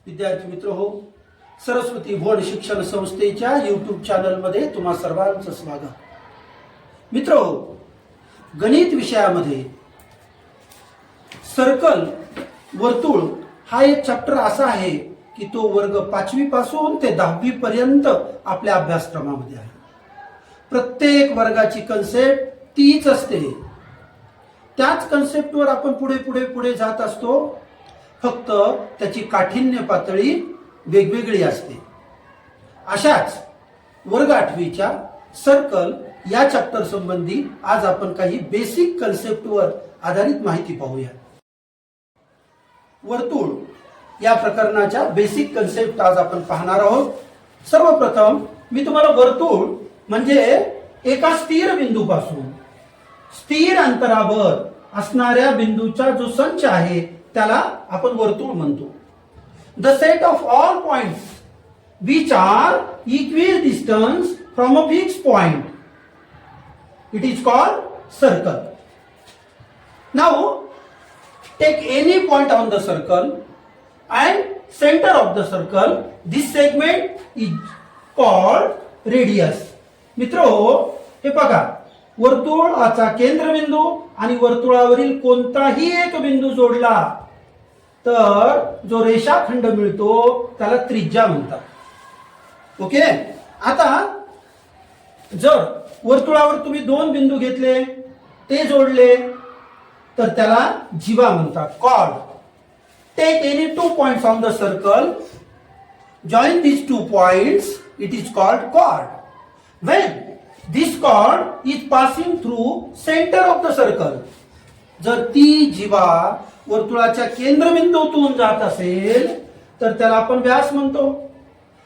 विद्यार्थी मित्र हो, सरस्वती बोर्ड शिक्षण संस्थेच्या यूट्यूब चॅनलमध्ये तुम्हा सर्वांचं स्वागत। मित्र हो, गणित विषयामध्ये सर्कल वर्तुळ हा एक चॅप्टर असा आहे की तो वर्ग 5वी पासून ते 10वी पर्यंत आपल्या अभ्यासक्रमामध्ये आहे। प्रत्येक वर्गाची कन्सेप्ट तीच असते, त्याच कन्सेप्टवर आपण पुढे जात असतो, फक्त त्याची काठिण्य पातळी वेगवेगळी असते। अशाच वर्ग 8वीच्या सर्कल या चॅप्टर संबंधी आज आपण काही बेसिक कन्सेप्टवर आधारित माहिती पाहूया। वर्तुळ या प्रकरणाच्या बेसिक कन्सेप्ट आज आपण पाहणार आहोत। सर्वप्रथम मी तुम्हाला वर्तुळ म्हणजे एका स्थिर बिंदूपासून स्थिर अंतरावर असणाऱ्या बिंदूचा जो संच आहे त्याला आपण वर्तुळ म्हणतो। The set of all points which are equidistant from a fixed point, it is called circle. Now take any point on the circle and center of the circle, this segment is called radius. मित्रो, हे बघा, वर्तुळाचा केंद्रबिंदू आणि वर्तुळावरील कोणताही एक बिंदू जोडला तर जो रेषाखंड मिळतो त्याला त्रिज्या म्हणतात। ओके, आता जर वर्तुळावर तुम्ही दोन बिंदू घेतले, ते जोडले तर त्याला जीवा म्हणतात, chord. Take any two points on the circle, join these two points, it is called chord. When this chord is passing through center of the circle, जर ती जीवा वर्तुळाच्या केंद्रबिंदूतून जात असेल तर त्याला आपण व्यास म्हणतो,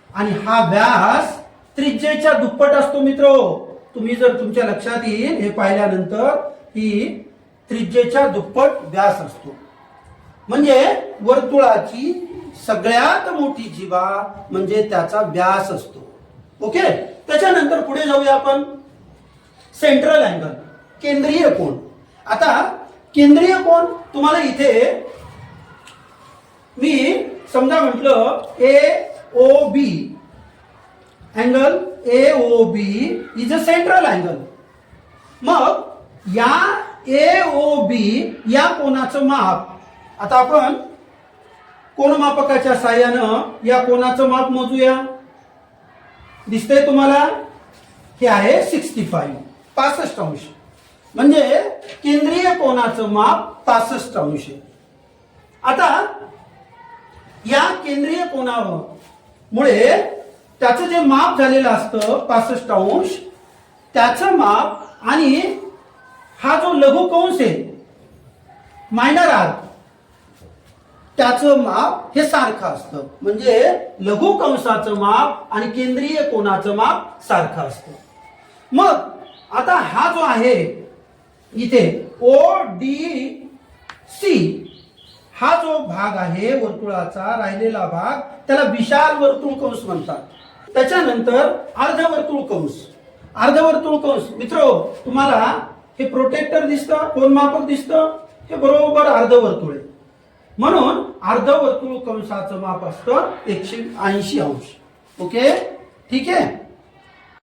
आणि हा व्यास त्रिज्येच्या दुप्पट असतो। मित्रो, तुम्ही जर तुमच्या लक्षात येईल हे पाहिल्यानंतर ही त्रिज्येच्या दुप्पट व्यास असतो, म्हणजे वर्तुळाची सगळ्यात मोठी जीवा म्हणजे त्याचा व्यास असतो। ओके, त्याच्यानंतर पुढे जाऊया आपण। सेंट्रल अँगल, केंद्रीय कोन। आता केंद्रीय कोन तुम्हाला इथे मी समजा म्हटलं AOB angle AOB is a central angle, मग या AOB या कोनाचं माप आता आपण कोनमापकाच्या साहाय्यानं या कोनाचं माप मोजूया। दिसतंय तुम्हाला, हे आहे 65 अंश, म्हणजे केंद्रीय कोनाचं माप 65 अंश आहे। आता या केंद्रीय कोनामुळे त्याचं जे माप झालेलं असतं 65 अंश, त्याचं माप आणि हा जो लघु कंस आहे मायनर आर्क, त्याचं माप हे सारखं असतं, म्हणजे लघु कंसाचं माप आणि केंद्रीय कोनाचं माप सारखं असतं। मग आता हा जो आहे इथे ODC हा जो भाग आहे वर्तुळाचा राहिलेला भाग, त्याला विशाल वर्तुळ कंस म्हणतात। त्याच्यानंतर अर्धवर्तुळ कंस। अर्धवर्तुळ कंस मित्रो, तुम्हाला हे प्रोटेक्टर दिसतं, कोनमापक दिसतं, हे बरोबर अर्धवर्तुळ आहे, म्हणून अर्धवर्तुळ कंसाचं माप असतं 180 अंश। ओके, ठीक आहे।